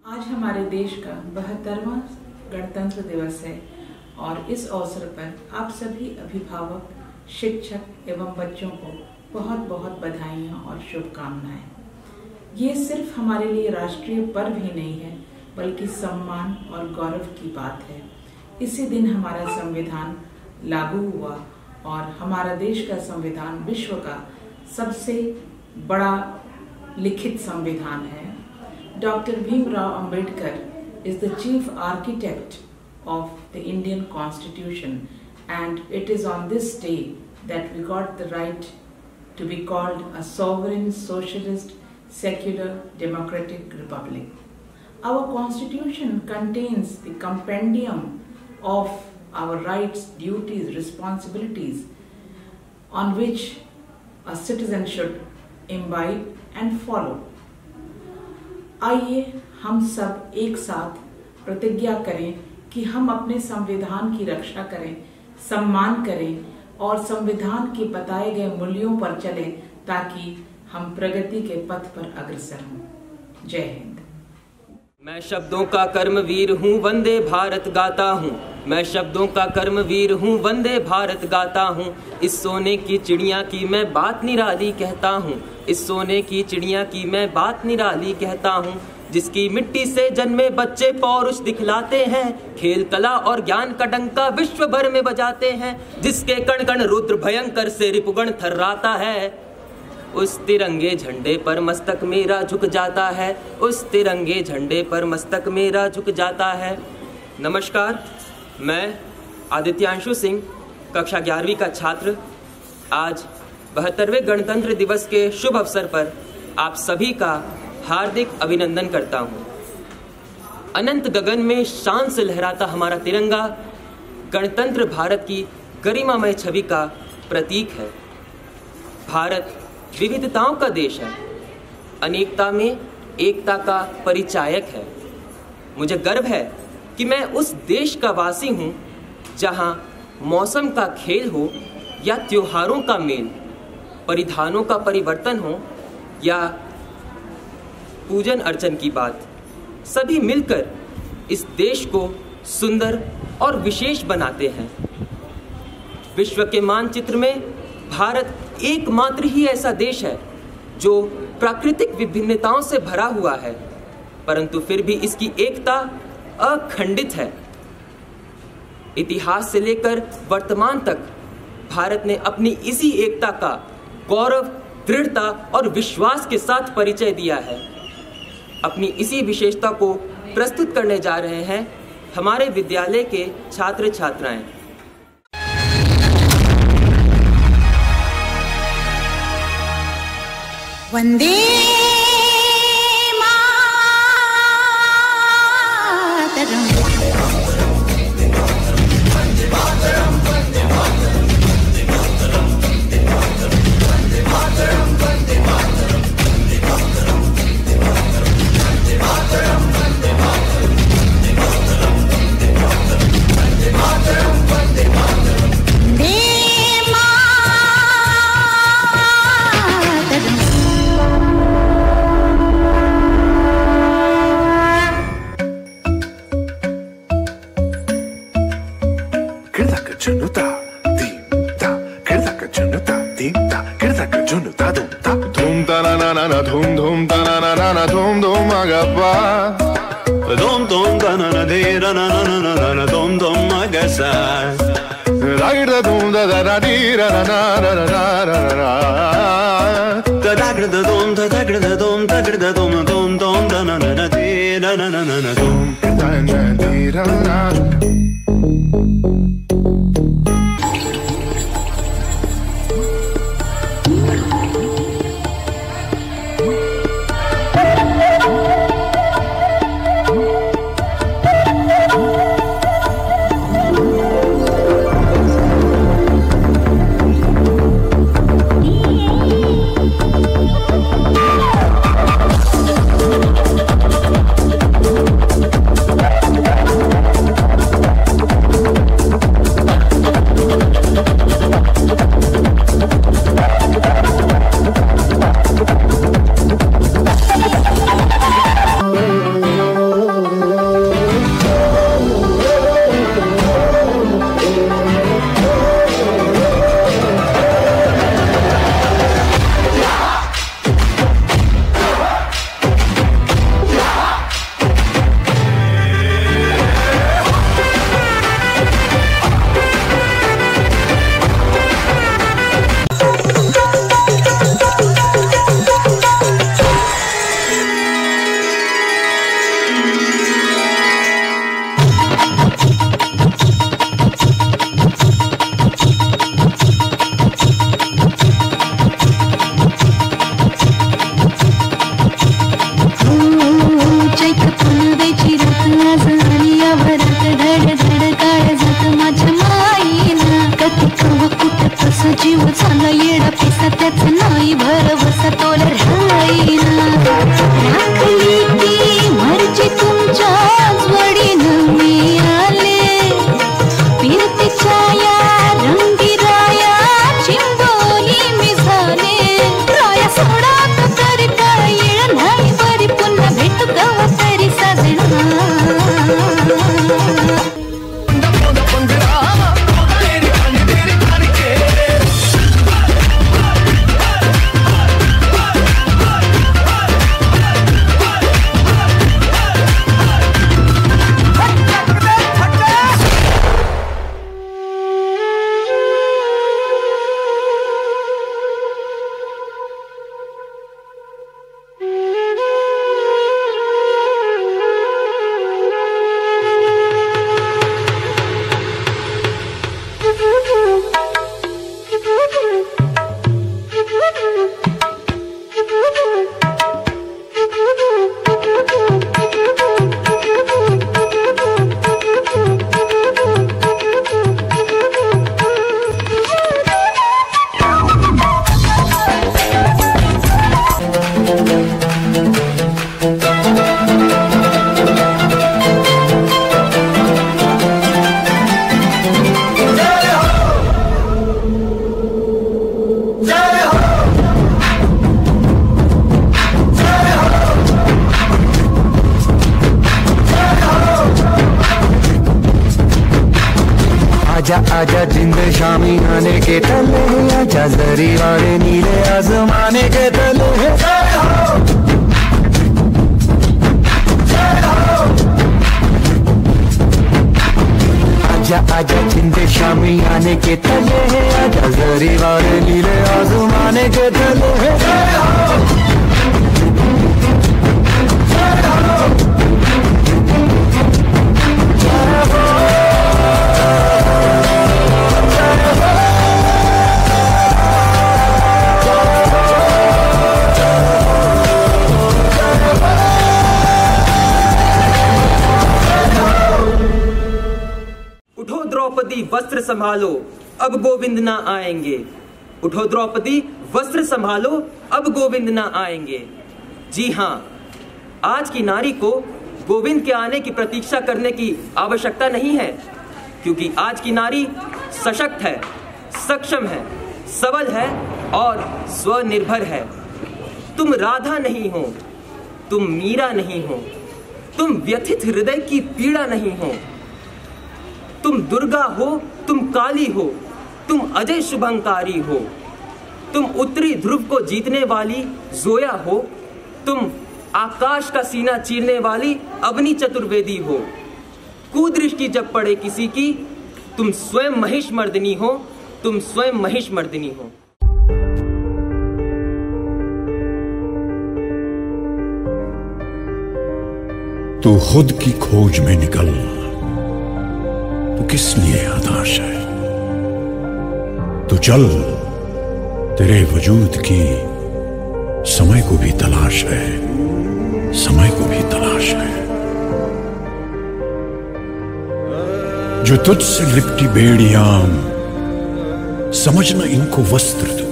आज हमारे देश का 72वां गणतंत्र दिवस है और इस अवसर पर आप सभी अभिभावक, शिक्षक एवं बच्चों को बहुत बहुत बधाइयाँ और शुभकामनाएं। ये सिर्फ हमारे लिए राष्ट्रीय पर्व ही नहीं है, बल्कि सम्मान और गौरव की बात है। इसी दिन हमारा संविधान लागू हुआ और हमारा देश का संविधान विश्व का सबसे बड़ा लिखित संविधान है। Dr. Bhimrao Ambedkar is the chief architect of the Indian Constitution, and it is on this day that we got the right to be called a sovereign, socialist, secular, democratic republic. Our Constitution contains the compendium of our rights, duties, responsibilities on which a citizen should imbibe and follow. आइए हम सब एक साथ प्रतिज्ञा करें कि हम अपने संविधान की रक्षा करें, सम्मान करें और संविधान के बताए गए मूल्यों पर चलें ताकि हम प्रगति के पथ पर अग्रसर हों। जय हिंद। मैं शब्दों का कर्मवीर हूँ, वंदे भारत गाता हूँ। मैं शब्दों का कर्मवीर हूँ, वंदे भारत गाता हूँ। इस सोने की चिड़िया की मैं बात निराली कहता हूँ। इस सोने की चिड़िया की मैं बात निराली कहता हूँ। जिसकी मिट्टी से जन्मे बच्चे पौरुष दिखलाते हैं, खेल कला और ज्ञान का डंका विश्व भर में बजाते हैं। जिसके कण कण रुद्र भयंकर से रिपुगण थर्राता है, उस तिरंगे झंडे पर मस्तक मेरा झुक जाता है। उस तिरंगे झंडे पर मस्तक मेरा झुक जाता है। नमस्कार, मैं आदित्यांशु सिंह, कक्षा 11वीं का छात्र, आज 72वें गणतंत्र दिवस के शुभ अवसर पर आप सभी का हार्दिक अभिनंदन करता हूं। अनंत गगन में शान से लहराता हमारा तिरंगा गणतंत्र भारत की गरिमामय छवि का प्रतीक है। भारत विविधताओं का देश है, अनेकता में एकता का परिचायक है। मुझे गर्व है कि मैं उस देश का वासी हूँ जहाँ मौसम का खेल हो या त्योहारों का मेल, परिधानों का परिवर्तन हो या पूजन अर्चन की बात, सभी मिलकर इस देश को सुंदर और विशेष बनाते हैं। विश्व के मानचित्र में भारत एकमात्र ही ऐसा देश है जो प्राकृतिक विभिन्नताओं से भरा हुआ है, परंतु फिर भी इसकी एकता अखंडित है। इतिहास से लेकर वर्तमान तक भारत ने अपनी इसी एकता का गौरव, दृढ़ता और विश्वास के साथ परिचय दिया है। अपनी इसी विशेषता को प्रस्तुत करने जा रहे हैं हमारे विद्यालय के छात्र छात्राएं। वंदे आजा आजा जिंद शामी आने के तले, आजा जरी वाले नीले आसमाने के तले। आजा आजा जिंद शामी आने के तले, आजा जरी वाले नीले आसमाने के तले। उठो द्रौपदी वस्त्र संभालो, अब गोविंद ना आएंगे। उठो द्रौपदी वस्त्र संभालो, अब गोविंद ना आएंगे। जी हाँ, आज की नारी को गोविंद के आने की प्रतीक्षा करने की आवश्यकता नहीं है, क्योंकि आज की नारी सशक्त है, सक्षम है, सबल है और स्वनिर्भर है। तुम राधा नहीं हो, तुम मीरा नहीं हो, तुम व्यथित हृदय की पीड़ा नहीं हो, तुम दुर्गा हो, तुम काली हो, तुम अजय शुभंकारी हो, तुम उत्तरी ध्रुव को जीतने वाली जोया हो, तुम आकाश का सीना चीरने वाली अवनी चतुर्वेदी हो। कुदृष्टि जब पड़े किसी की, तुम स्वयं महिषमर्दिनी हो, तुम स्वयं महिषमर्दिनी हो। तू खुद की खोज में निकल, तू किस लिए हताश है? तू चल, तेरे वजूद की समय को भी तलाश है, समय को भी तलाश है। जो तुझसे लिपटी बेड़ियां, समझना इनको वस्त्र तू।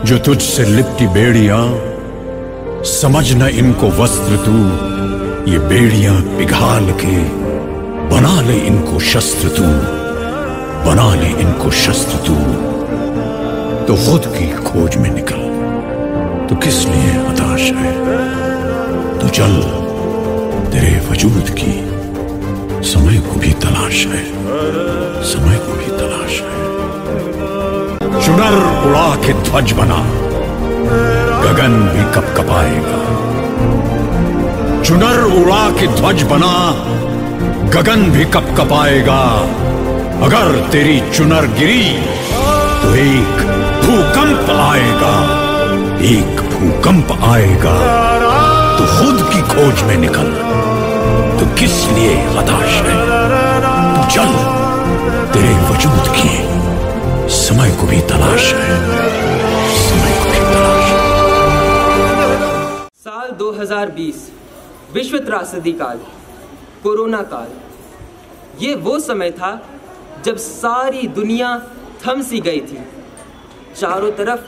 जो तुझसे लिपटी बेड़ियां, समझना इनको वस्त्र तू। ये बेड़ियां पिघाल के बना ले इनको शस्त्र तू, बना ले इनको शस्त्र तू। तो खुद की खोज में निकल, तो किस लिए हताश है? तो चल, तेरे वजूद की समय को भी तलाश है, समय को भी तलाश है। चुनर उड़ा के ध्वज बना, गगन भी कपकपाएगा। चुनर उड़ा के ध्वज बना, गगन भी कपकपाएगा। अगर तेरी चुनर गिरी तो एक भूकंप आएगा, एक भूकंप आएगा। तो खुद की खोज में निकल, तो किस लिए हताश है? तो चल, तेरे वजूद की समय को भी तलाश है, समय को भी तलाश है। साल 2020 विश्व त्रासदी काल, कोरोना काल। ये वो समय था जब सारी दुनिया थम सी गई थी। चारों तरफ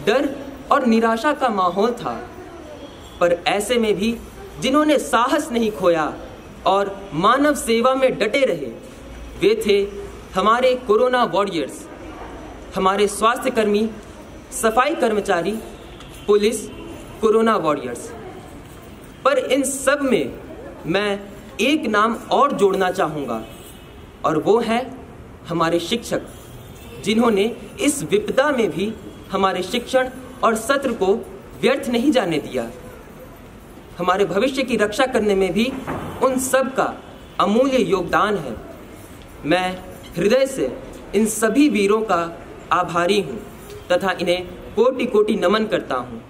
डर और निराशा का माहौल था, पर ऐसे में भी जिन्होंने साहस नहीं खोया और मानव सेवा में डटे रहे, वे थे हमारे कोरोना वॉरियर्स, हमारे स्वास्थ्यकर्मी, सफाई कर्मचारी, पुलिस, कोरोना वॉरियर्स। पर इन सब में मैं एक नाम और जोड़ना चाहूँगा, और वो है हमारे शिक्षक, जिन्होंने इस विपदा में भी हमारे शिक्षण और सत्र को व्यर्थ नहीं जाने दिया। हमारे भविष्य की रक्षा करने में भी उन सब का अमूल्य योगदान है। मैं हृदय से इन सभी वीरों का आभारी हूँ तथा इन्हें कोटि कोटि नमन करता हूँ।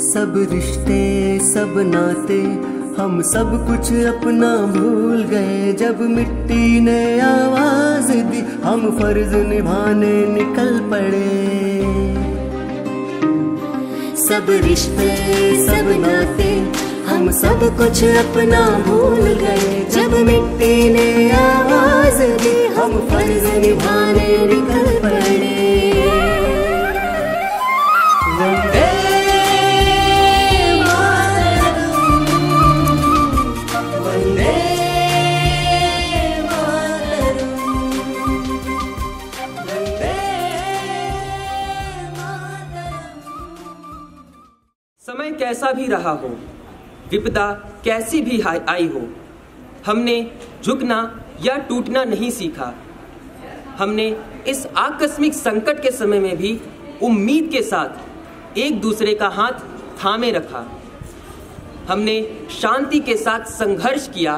सब रिश्ते सब नाते हम सब कुछ अपना भूल गए। जब मिट्टी ने आवाज दी हम फर्ज निभाने निकल पड़े। सब रिश्ते सब नाते हम सब कुछ अपना भूल गए। जब मिट्टी ने आवाज दी हम फर्ज निभाने निकल पड़े। वंदे मातरम, वंदे मातरम, वंदे मातरम। समय कैसा भी रहा हो, विपदा कैसी भी आई हो, हमने झुकना या टूटना नहीं सीखा। हमने इस आकस्मिक संकट के समय में भी उम्मीद के साथ एक दूसरे का हाथ थामे रखा। हमने शांति के साथ संघर्ष किया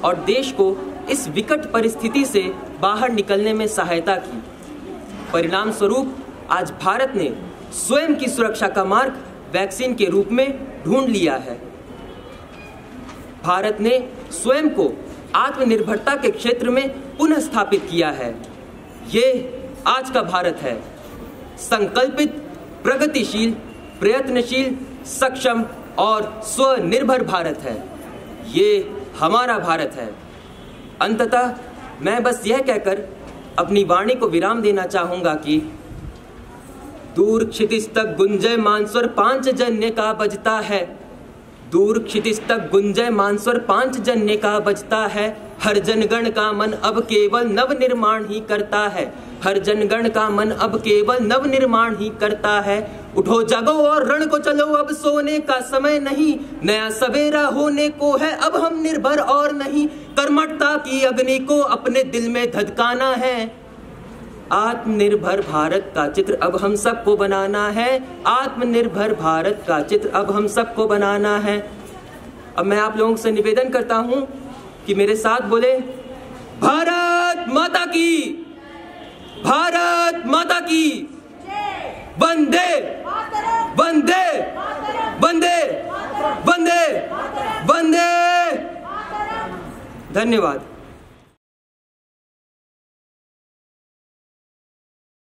और देश को इस विकट परिस्थिति से बाहर निकलने में सहायता की। परिणाम स्वरूप आज भारत ने स्वयं की सुरक्षा का मार्ग वैक्सीन के रूप में ढूंढ लिया है। भारत ने स्वयं को आत्मनिर्भरता के क्षेत्र में पुनः स्थापित किया है। ये आज का भारत है, संकल्पित, प्रगतिशील, प्रयत्नशील, सक्षम और स्वनिर्भर भारत है। ये हमारा भारत है। अंततः मैं बस यह कहकर अपनी वाणी को विराम देना चाहूंगा कि दूर क्षितिज तक गुंजय मानस्वर पांच जन्य का बजता है। दूर क्षितिज तक गुंजय मानस्वर पांच जन्य का बजता है। हर जनगण का मन अब केवल नव निर्माण ही करता है। हर जनगण का मन अब केवल नव निर्माण ही करता है। उठो जागो और रण को चलो, अब सोने का समय नहीं। नया सवेरा होने को है, अब हम निर्भर और नहीं। कर्मठता की अग्नि को अपने दिल में धधकाना है। आत्मनिर्भर भारत का चित्र अब हम सबको बनाना है। आत्मनिर्भर भारत का चित्र अब हम सबको बनाना है। अब मैं आप लोगों से निवेदन करता हूं कि मेरे साथ बोले, भारत माता की, भारत माता की, वंदे वंदे वंदे वंदे वंदे। धन्यवाद।